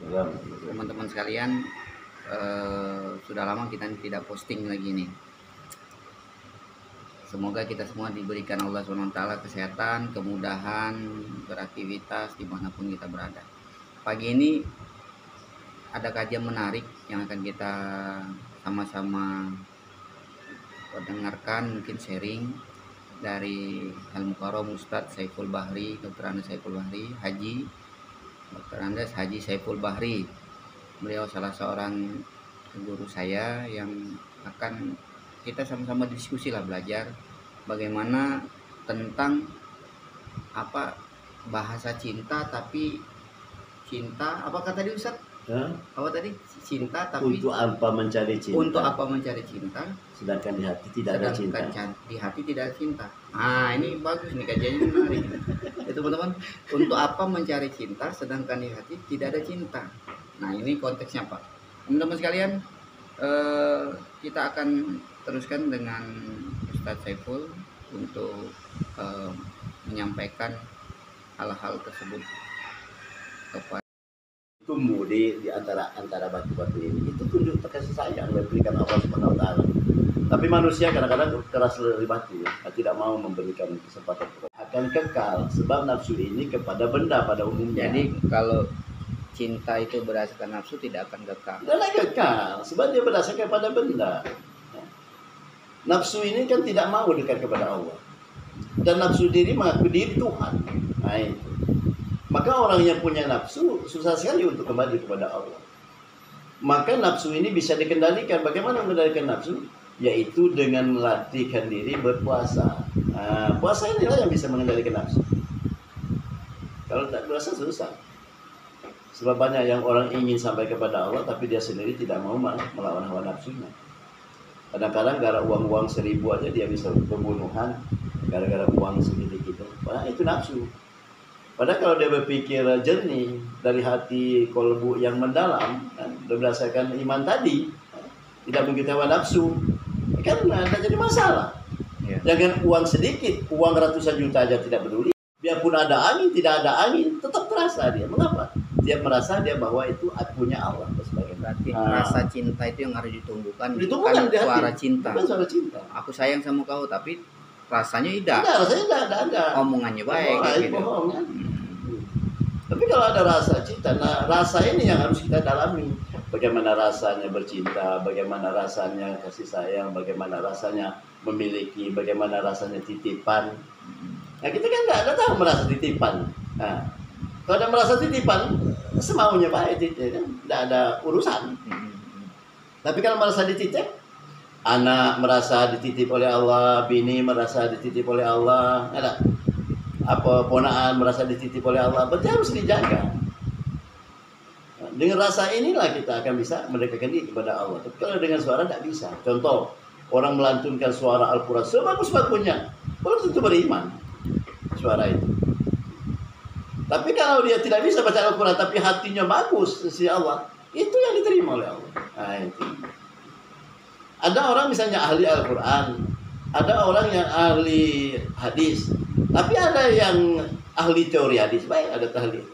Teman-teman sekalian, sudah lama kita tidak posting lagi nih. Semoga kita semua diberikan Allah SWT kesehatan, kemudahan beraktivitas dimanapun kita berada. Pagi ini ada kajian menarik yang akan kita sama-sama dengarkan, mungkin sharing dari Al-Mukarram Ustadz Saiful Bahri, Dr. Andes Saiful Bahri, Dr. Andes Haji Saiful Bahri. Beliau salah seorang guru saya yang akan kita sama-sama diskusi lah, belajar bagaimana tentang apa bahasa cinta, tapi cinta apa kata tadi Ustaz? Apa tadi? Cinta tapi untuk apa mencari cinta? Untuk apa mencari cinta? Sedangkan di hati tidak ada cinta. Di hati tidak ada cinta. Ah, ini bagus nih, kajiannya menarik. Itu teman-teman, untuk apa mencari cinta sedangkan di hati tidak ada cinta. Nah, ini konteksnya Pak. Teman-teman sekalian, kita akan teruskan dengan Ustadz Saiful untuk menyampaikan hal-hal tersebut kepada tumbuh di antara batu-batu ini. Itu tunjuk kasih sayang yang diberikan Allah Subhanahu wa taala. Tapi manusia kadang-kadang keras dari batu, tidak mau memberikan kesempatan. Akan kekal sebab nafsu ini kepada benda pada umumnya. Jadi kalau cinta itu berdasarkan nafsu tidak akan kekal. Tidak kekal sebab dia berdasarkan pada benda. Nafsu ini kan tidak mau dekat kepada Allah. Dan nafsu diri mengaku diri Tuhan. Nah, itu. Maka orang yang punya nafsu susah sekali untuk kembali kepada Allah. Maka nafsu ini bisa dikendalikan. Bagaimana mengendalikan nafsu? Yaitu dengan melatihkan diri berpuasa. Nah, puasa inilah yang bisa mengendalikan nafsu. Kalau tak puasa susah. Sebab banyak yang orang ingin sampai kepada Allah, tapi dia sendiri tidak mau melawan hawa nafsunya. Kadang-kadang gara uang 1.000 aja dia bisa pembunuhan gara-gara uang sedikit gitu. Nah, itu nafsu. Padahal kalau dia berpikir jernih dari hati kolbu yang mendalam, berdasarkan iman tadi, tidak mengikuti hawa nafsu, kan tidak jadi masalah. Ya. Jangan uang sedikit, uang ratusan juta aja tidak peduli. Biarpun ada angin, tidak ada angin, tetap terasa dia. Mengapa? Dia merasa dia bahwa itu punya Allah. Berarti rasa cinta itu yang harus ditumbuhkan, bukan suara cinta. Bukan suara cinta. Aku sayang sama kau, tapi rasanya tidak. Rasanya tidak ada. Omongannya baik. Bohong, kan? Tapi kalau ada rasa cinta, nah rasa ini yang harus kita dalami. Bagaimana rasanya bercinta, bagaimana rasanya kasih sayang, bagaimana rasanya memiliki, bagaimana rasanya titipan. Nah kita kan nggak tahu merasa titipan. Nah, kalau ada merasa titipan, semaunya baik titip, kan? Nggak ada urusan. Tapi kalau merasa dititip, anak merasa dititip oleh Allah, bini merasa dititip oleh Allah, ada apa ponaan merasa dititip oleh Allah, berarti harus dijaga. Dengan rasa inilah kita akan bisa mendekatkan diri kepada Allah. Tapi kalau dengan suara tidak bisa. Contoh, orang melantunkan suara Al-Quran sebagus-bagusnya, belum tentu beriman suara itu. Tapi kalau dia tidak bisa baca Al-Quran tapi hatinya bagus sisi Allah, itu yang diterima oleh Allah. Nah, itu. Ada orang misalnya ahli Al-Quran, ada orang yang ahli hadis, tapi ada yang ahli teori hadis baik, ada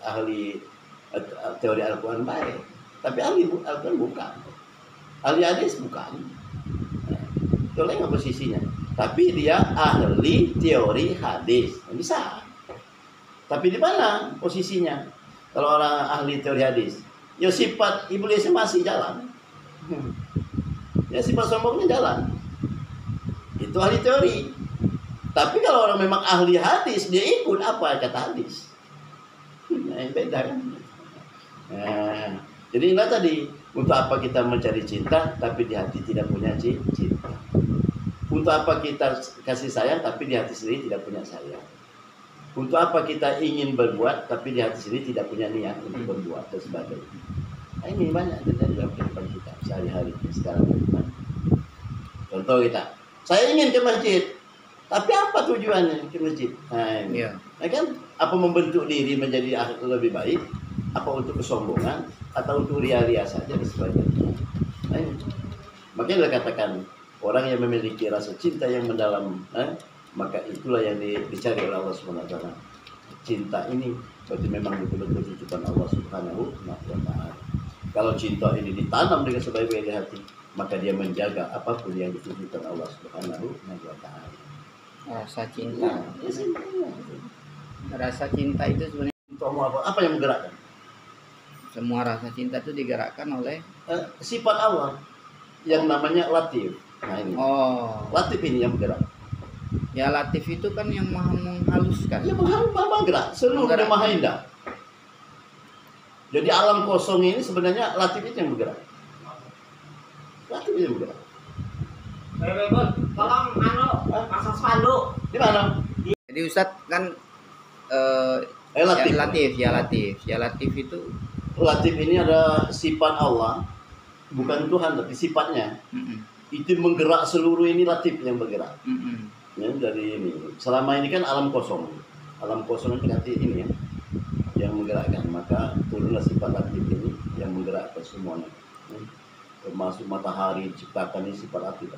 ahli teori Al-Quran baik, tapi ahli Al-Quran bukan, ahli hadis bukan. Itu lain posisinya. Tapi dia ahli teori hadis, bisa. Tapi di mana posisinya? Kalau orang ahli teori hadis, ya sifat iblisnya masih jalan, ya sifat sombongnya jalan. Itu ahli teori. Tapi kalau orang memang ahli hadis, dia ikut apa kata hadis. Nah, beda kan. Nah, jadi inilah tadi, untuk apa kita mencari cinta tapi di hati tidak punya cinta. Untuk apa kita kasih sayang tapi di hati sendiri tidak punya sayang. Untuk apa kita ingin berbuat tapi di hati sendiri tidak punya niat untuk berbuat dan sebagainya. Nah, ini banyak terjadi dalam kehidupan kita sehari-hari sekarang. Contoh kita, saya ingin ke masjid, tapi apa tujuannya ke masjid? Nah, ini. Nah, kan apa membentuk diri menjadi lebih baik? Apa untuk kesombongan atau untuk ria-ria saja dan sebagainya. Nah, makanya dikatakan orang yang memiliki rasa cinta yang mendalam, maka itulah yang dicari oleh Allah Subhanahu wa taala. Cinta ini Berarti memang betul-betul titipan Allah Subhanahu wa Ta'ala. Kalau cinta ini ditanam dengan sebaik-baik di hati, maka dia menjaga apapun yang dititipkan Allah Subhanahu wa Ta'ala. Rasa cinta. Ya, simpelnya. Rasa cinta itu sebenarnya Untuk apa yang menggerakkan? semua rasa cinta itu digerakkan oleh Sifat Allah yang namanya Latif. Nah ini, Latif ini yang bergerak. Ya Latif itu kan yang maha menghaluskan. Ya maha gerak, seluruhnya maha indah. Jadi alam kosong ini sebenarnya Latif itu yang bergerak. Latif itu yang bergerak. Tolong pasang spanduk. Di mana? Jadi Ustadz kan Latif. Ya Latif itu Latif ini ada sifat Allah, bukan Tuhan tapi sifatnya. Itu menggerak seluruh ini Latif yang bergerak. Ya, dari ini. Selama ini kan alam kosong. Alam kosong itu nanti ini ya yang menggerakkan. Maka turunlah sifat Latif ini yang menggerakkan semuanya. Termasuk matahari diciptakan ini sifat Latif.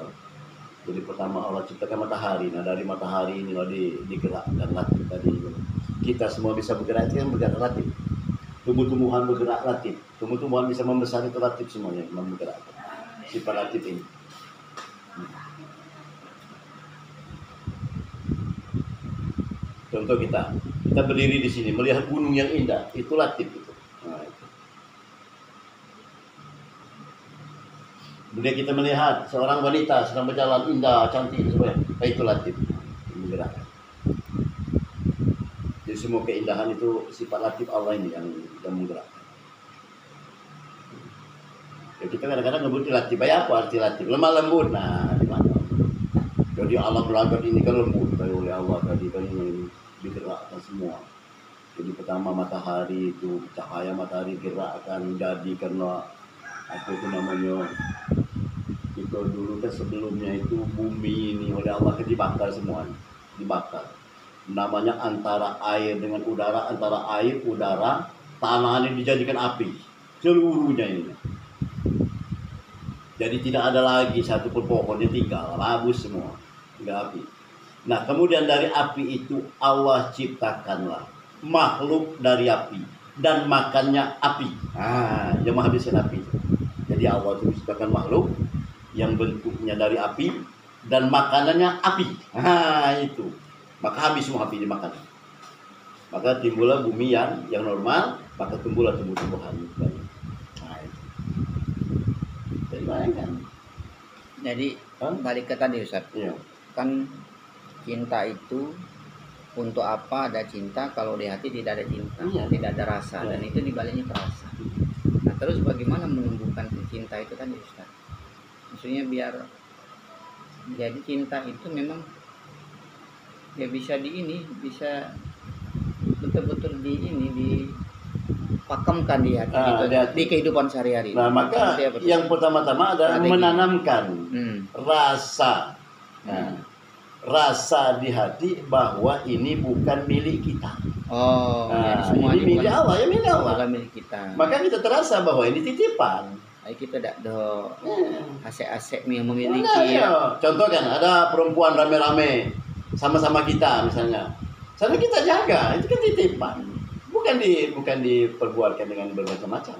Jadi pertama Allah ciptakan matahari. Nah dari matahari ini digerakkan Latif tadi. Kita semua bisa bergerak itu yang bergerak Latif. Tumbuh-tumbuhan bergerak Latif. Tumbuh-tumbuhan bisa membesar itu Latif semuanya bergerakkan. Sifat Latif ini. Contoh kita berdiri di sini melihat gunung yang indah, itu Latif itu. Nah, itu. Kemudian kita melihat seorang wanita sedang berjalan indah, cantik, itu Latif. Menggerakkan. Jadi semua keindahan itu sifat Latif Allah ini yang menggerakkan. Ya, kita kadang-kadang nyebut Latif, apa arti Latif? Lemah lembut. Nah, di mana? Jadi alam langit ini kan lembut oleh Allah tadi kan ini digerakkan semua. Jadi pertama matahari itu cahaya matahari gerakkan jadi karena apa itu namanya itu dulu kan sebelumnya itu bumi ini oleh Allah dibakar semua, dibakar. Namanya antara air dengan udara, antara air udara tanah ini dijadikan api seluruhnya ini. Jadi tidak ada lagi satu pun pohonnya, tinggal habis semua, tinggal api. Nah kemudian dari api itu Allah ciptakanlah makhluk dari api dan makannya api. Nah yang menghabiskan api. Jadi Allah itu ciptakan makhluk yang bentuknya dari api dan makanannya api. Nah itu. Maka habis semua api dimakan. Maka timbullah bumi yang normal, maka tumbuhlah tumbuh-tumbuhan. Nah itu. Jadi bayangkan. Jadi balik ke tadi Ustaz. Iya. Kan cinta itu untuk apa ada cinta kalau di hati tidak ada cinta, tidak ada rasa, dan itu dibaliknya ke rasa. Nah terus bagaimana menumbuhkan cinta itu tadi Ustaz? Maksudnya biar jadi cinta itu memang ya bisa bisa betul-betul dipakemkan di hati gitu, di kehidupan sehari-hari. Nah maka yang pertama-tama adalah menanamkan rasa. Nah, rasa di hati bahwa ini bukan milik kita. Jadi semua ini milik Allah, ya milik Allah. Bukan milik kita. Maka kita terasa bahwa ini titipan. Kita tidak ada asek-asek yang memiliki. Contoh kan ada perempuan rame-rame sama-sama kita misalnya. Sama kita jaga, itu kan titipan. Bukan diperbuatkan dengan bermacam-macam.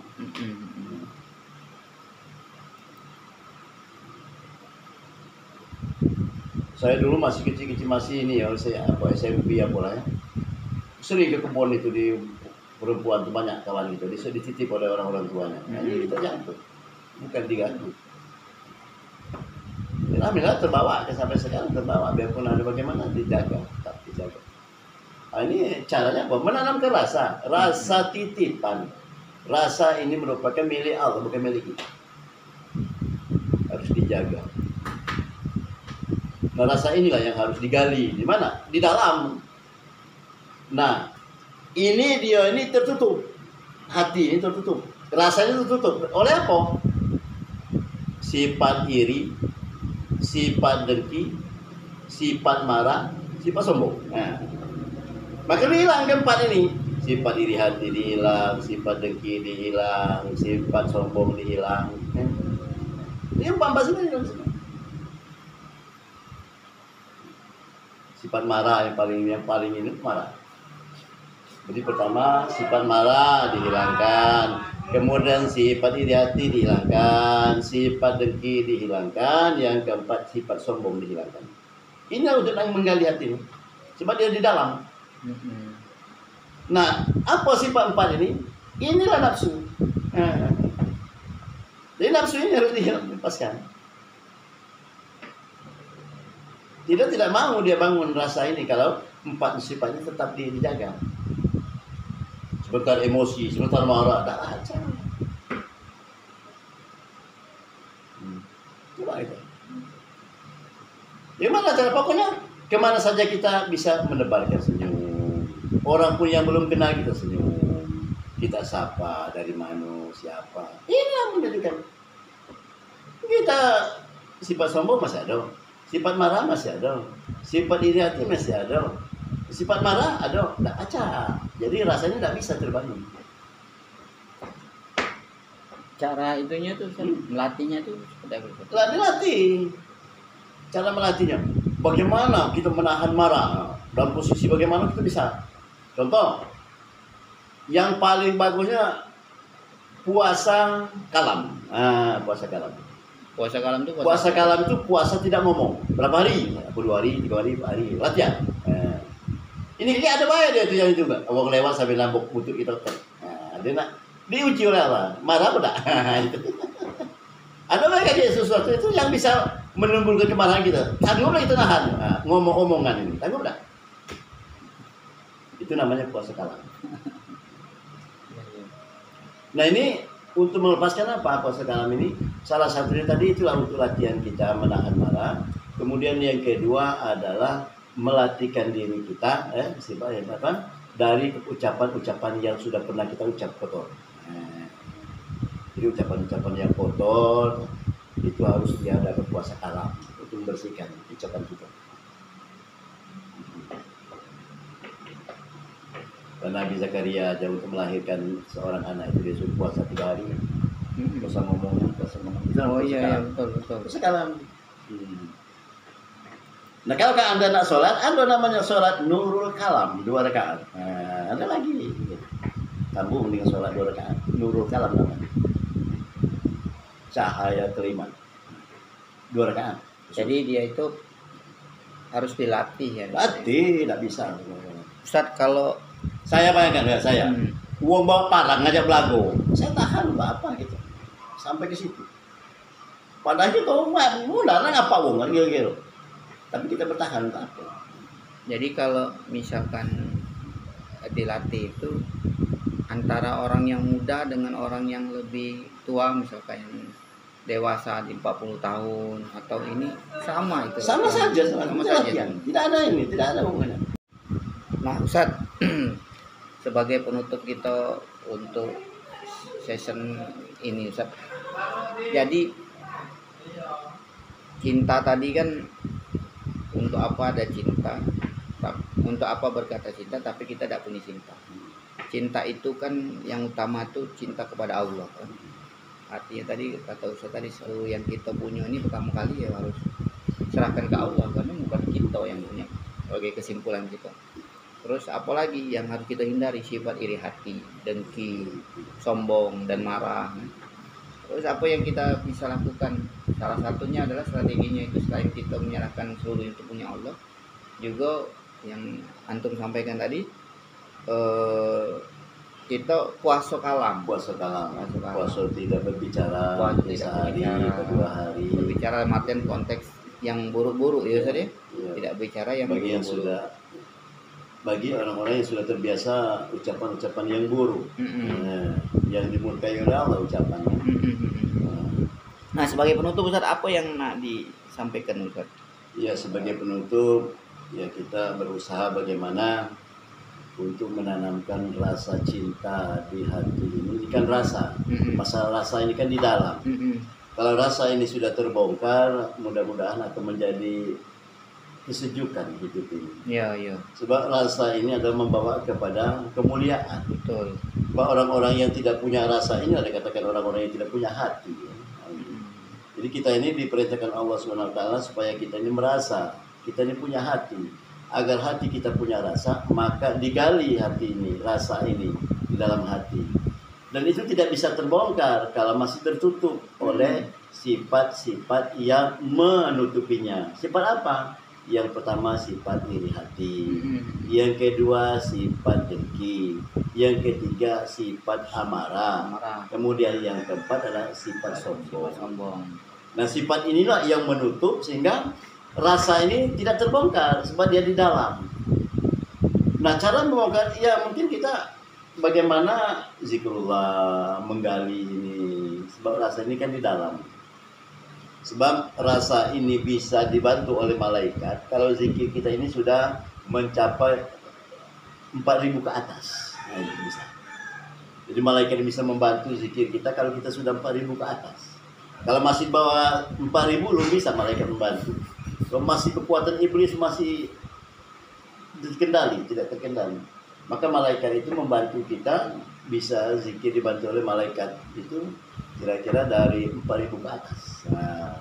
Saya dulu masih kecil-kecil masih ini ya, saya SMP ya ya. Sering ke kebun itu di perempuan tuh banyak kawan gitu, dititip oleh orang-orang tuanya. Nah, ini kita jatuh, bukan digantung. Dan alhamdulillah terbawa sampai sekarang terbawa, biarpun ada bagaimana dijaga, tetap dijaga. Nah, ini caranya apa? Menanamkan rasa titipan. Rasa ini merupakan milik Allah, bukan milik kita. Harus dijaga. Nah, rasa inilah yang harus digali. Di mana? Di dalam. Nah, ini tertutup. Hati ini tertutup. Rasanya tertutup. Oleh apa? Sifat iri, sifat dengki, sifat marah, sifat sombong. Nah, maka dihilang keempat ini. Sifat iri hati dihilang, sifat dengki dihilang, sifat sombong dihilang. Ini empat ini hilang semua. Sifat marah yang paling ini marah. Jadi pertama sifat marah dihilangkan, kemudian sifat iri hati dihilangkan, sifat dengki dihilangkan, yang keempat sifat sombong dihilangkan. Ini untuk yang menggali hati ini, sebab dia di dalam. Nah, apa sifat empat ini? Inilah nafsu. Jadi nafsu ini harus dilepaskan. Tidak mau dia bangun rasa ini kalau empat sifatnya tetap dijaga. Sebentar emosi, sebentar marah, tak aja. Coba itu. Gimana cara pokoknya kemana saja kita bisa menebarkan senyum. Orang pun yang belum kenal kita senyum. Kita sapa dari mana, siapa. Ini yang menjadikan kita sifat sombong masih ada. Sifat marah masih ada. Sifat iri hati masih ada. Sifat marah ada, tidak acak. Jadi rasanya tidak bisa terbangun. Cara itunya tuh melatihnya tuh seperti apa? Dilatih. Cara melatihnya. Bagaimana kita menahan marah? Dalam posisi bagaimana kita bisa? Contoh. Yang paling bagusnya puasa kalam. Puasa kalam. Puasa kalam itu Puasa kalam itu puasa tidak ngomong. Berapa hari? 2 hari, 3 hari, 4 hari. Latihan. Ini kayak ada bahaya dia itu yang juga. Orang lewat sambil lambok butuh kita. Dia nak diuji oleh Allah. Marah apa tak? Ada mereka dia sesuatu itu yang bisa menimbulkan kemarahan kita. Tangguh kita nahan. Ngomong-ngomongan ini. Tangguh tak? Itu namanya puasa kalam. Nah ini untuk melepaskan apa puasa kalam ini? Salah satunya tadi itulah untuk latihan kita menahan marah. Kemudian yang kedua adalah melatihkan diri kita, dari ucapan-ucapan yang sudah pernah kita ucap kotor. Jadi ucapan-ucapan yang kotor itu harus diada ke puasa kalam untuk membersihkan ucapan kita. Karena Nabi Zakaria aja untuk melahirkan seorang anak itu dia suruh puasa 3 hari. Puasa ngomong. Oh iya, betul. Puasa kalam. Nah kalau Anda nak sholat, ada namanya sholat nurul kalam 2 rakaat. Nah, ada lagi. Sambung dengan sholat 2 rakaat. Nurul kalam namanya. Cahaya kelima. 2 rakaat. Jadi dia itu harus dilatih ya. Latih, tidak bisa. Ustaz, kalau saya bayangkan ya, saya uang bawa parang ngajak belago, saya tahan apa gitu sampai ke situ. Padahal itu mudah ngapa uang gitu. Tapi kita bertahan untuk apa? Jadi kalau misalkan dilatih itu antara orang yang muda dengan orang yang lebih tua, misalkan yang dewasa di 40 tahun atau ini sama itu. Sama saja. Saja. Tidak ada ini, tidak ada hubungannya. Nah, Ustaz, sebagai penutup kita untuk session ini, Ustaz. Jadi cinta tadi kan untuk apa ada cinta? Untuk apa berkata cinta tapi kita tidak punya cinta. Cinta itu kan yang utama tuh cinta kepada Allah kan. Artinya tadi kata Ustaz tadi yang kita punya ini pertama kali ya harus serahkan ke Allah karena bukan kita yang punya. Sebagai kesimpulan kita. Terus apalagi yang harus kita hindari? Sifat iri hati, dengki, sombong dan marah. Terus apa yang kita bisa lakukan? Salah satunya adalah strateginya itu selain kita menyerahkan seluruh itu punya Allah, juga yang antum sampaikan tadi kita puasa kalam. Puasa tidak berbicara. Sehari, 2 hari. Berbicara artian konteks yang buruk-buruk ya Ustaz ya. Tidak bicara yang bagi yang buruk-buruk. Bagi orang-orang yang sudah terbiasa ucapan-ucapan yang buruk, yang dimurkai oleh Allah ucapannya. Nah, sebagai penutup Ustaz, apa yang nak disampaikan Ustaz? Ya, sebagai penutup, ya kita berusaha bagaimana untuk menanamkan rasa cinta di hati ini. Ini kan rasa, masalah rasa ini kan di dalam. Kalau rasa ini sudah terbongkar, mudah-mudahan akan menjadi kesejukan hidup ini. Iya. Sebab rasa ini adalah membawa kepada kemuliaan. Betul. Orang-orang yang tidak punya rasa ini ada katakan orang-orang yang tidak punya hati. Jadi kita ini diperintahkan Allah SWT supaya kita ini merasa, kita ini punya hati. agar hati kita punya rasa, maka digali hati ini, rasa ini di dalam hati. Dan itu tidak bisa terbongkar kalau masih tertutup oleh sifat-sifat yang menutupinya. Sifat apa? Yang pertama sifat iri hati, yang kedua sifat dengki, yang ketiga sifat amarah, kemudian yang keempat adalah sifat sombong. Nah, sifat inilah yang menutup sehingga rasa ini tidak terbongkar sebab dia di dalam. Nah, cara membongkar ya mungkin kita bagaimana zikrullah, menggali ini, sebab rasa ini kan di dalam. Sebab rasa ini bisa dibantu oleh malaikat kalau zikir kita ini sudah mencapai 4.000 ke atas. Nah, itu bisa. Jadi malaikat bisa membantu zikir kita kalau kita sudah 4.000 ke atas. Kalau masih bawah 4.000 belum bisa malaikat membantu. Kalau masih kekuatan iblis masih terkendali, tidak terkendali, maka malaikat itu membantu kita, bisa zikir dibantu oleh malaikat itu kira-kira dari 4.000 ke atas. Nah,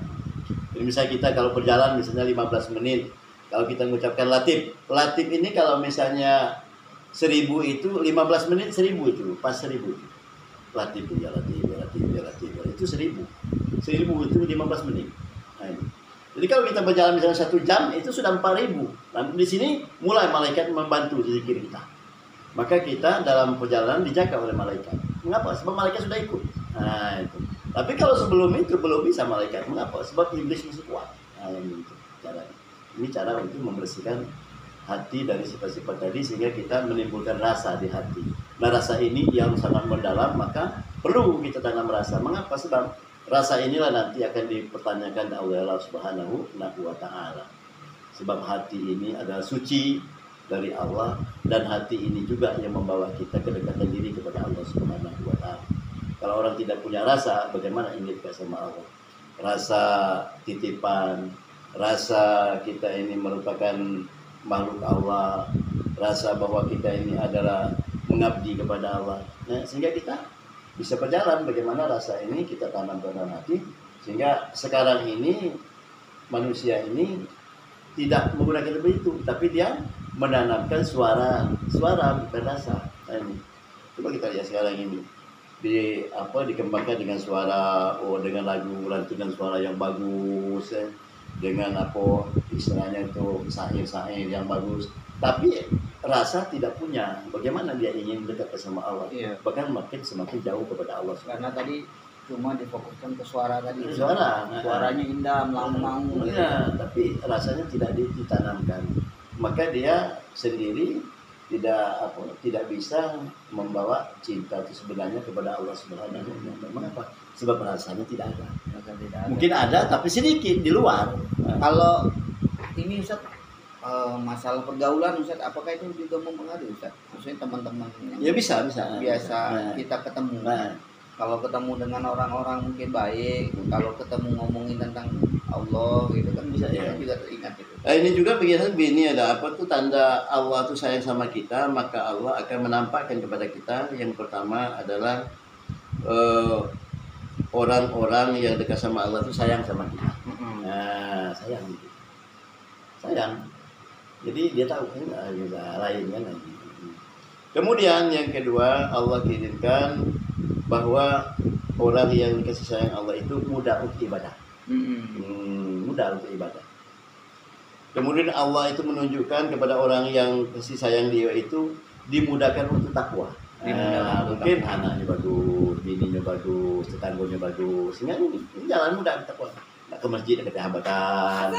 jadi misalnya kita kalau berjalan misalnya 15 menit, kalau kita mengucapkan latif ini kalau misalnya 1.000 itu 15 menit 1.000 itu pas 1.000 latif itu 1.000 itu 15 menit. Nah, ini. Jadi kalau kita berjalan misalnya 1 jam itu sudah 4.000. Nah, di sini mulai malaikat membantu zikir kita. Maka kita dalam perjalanan dijaga oleh malaikat. Mengapa? Sebab malaikat sudah ikut. Nah, itu. Tapi kalau sebelum itu belum bisa malaikat. Mengapa? Sebab iblis masih kuat. Nah, ini cara. Ini cara untuk membersihkan hati dari sifat-sifat tadi sehingga kita menimbulkan rasa di hati. Nah, rasa ini yang sangat mendalam, maka perlu kita tanam rasa. Mengapa? Sebab rasa inilah nanti akan dipertanyakan oleh Allah Subhanahu wa Ta'ala. Sebab hati ini adalah suci dari Allah, dan hati ini juga yang membawa kita kedekatan diri kepada Allah Subhanahu wa Ta'ala. Kalau orang tidak punya rasa, bagaimana ingin dekat sama Allah? Rasa titipan, rasa kita ini merupakan makhluk Allah, rasa bahwa kita ini adalah mengabdi kepada Allah. Nah, sehingga kita bisa berjalan bagaimana rasa ini kita tanam dalam hati, sehingga sekarang ini manusia ini tidak menggunakan itu, tapi dia menanamkan suara bukan rasa. Nah, ini coba kita lihat sekarang ini dikembangkan dengan suara, dengan lagu lantunan suara yang bagus, dengan istilahnya itu syair yang bagus, tapi rasa tidak punya. Bagaimana dia ingin dekat sama Allah? Iya. Bahkan makin semakin jauh kepada Allah. Karena tadi cuma difokuskan ke suara tadi. Suaranya indah, melambang. Ya, tapi rasanya tidak ditanamkan. Maka dia sendiri tidak bisa membawa cinta itu sebenarnya kepada Allah Subhanahu wa Ta'ala. Mengapa? Sebab rasanya tidak ada. Mungkin ada tapi sedikit di luar. Kalau ini Ustaz, masalah pergaulan Ustaz, apakah itu juga mempengaruhi Ustaz? Maksudnya teman-teman yang biasa kita ketemu. Kalau ketemu dengan orang-orang mungkin baik, kalau ketemu ngomongin tentang Allah gitu kan bisa juga teringat gitu. Ini juga begini ada tanda Allah itu sayang sama kita, maka Allah akan menampakkan kepada kita. Yang pertama adalah orang-orang yang dekat sama Allah itu sayang sama kita. Nah, sayang. Jadi dia tahu kan lain kan. Kemudian yang kedua, Allah kirimkan bahwa orang yang dikasih sayang Allah itu mudah untuk ibadah. Mudah untuk ibadah. Kemudian Allah itu menunjukkan kepada orang yang kasih sayang dia itu dimudahkan untuk takwa. Mungkin anaknya bagus, bininya bagus, tetangganya bagus, sehingga ini jalan mudah takwa. Nak ke masjid dekat hambatan.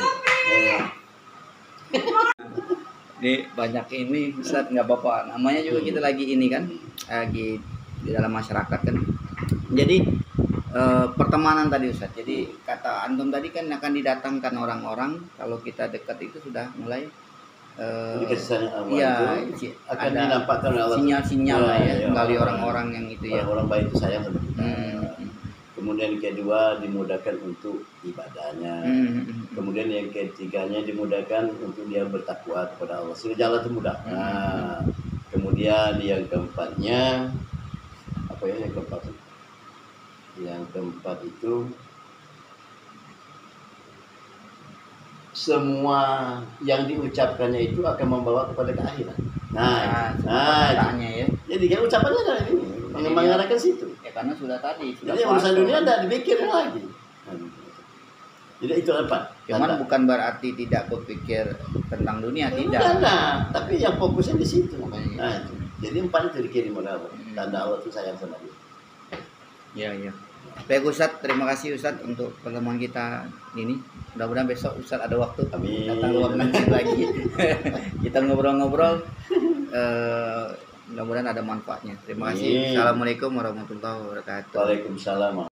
Ini banyak ini Ustaz, nggak apa-apa. Namanya juga kita lagi ini kan, lagi di dalam masyarakat kan. Jadi pertemanan tadi Ustaz. Jadi kata antum tadi kan akan didatangkan orang-orang kalau kita dekat itu sudah mulai akan dinampakkan sinyal-sinyal kembali orang-orang yang itu ya. Orang baik itu sayang sama kita. Kemudian yang kedua dimudahkan untuk ibadahnya. Kemudian yang ketiganya dimudahkan untuk dia bertakwa kepada Allah. Sehingga jalan itu mudah. Nah, kemudian yang keempatnya yang keempat itu semua yang diucapkannya itu akan membawa kepada keakhiran. Nah, perkataannya ya. jadi kan ucapannya adalah ini mengarahkan situ. Ya karena sudah tadi sudah Jadi urusan dunia tidak dipikirin lagi. Jadi itu apa? Cuman bukan berarti tidak berpikir tentang dunia, tidak. Tidak, tapi yang fokusnya di situ. Makanya. Nah, itu. Jadi 4 itu dikirim oleh Allah. Tanda Allah itu sayang sama dia. Ya, ya. Baik Ustadz, terima kasih Ustadz untuk pertemuan kita ini. Mudah-mudahan besok Ustadz ada waktu Amin. datang ruang ngaji lagi. Kita ngobrol-ngobrol. Mudah-mudahan ada manfaatnya. Terima kasih. Amin. Assalamualaikum warahmatullahi wabarakatuh. Waalaikumsalam.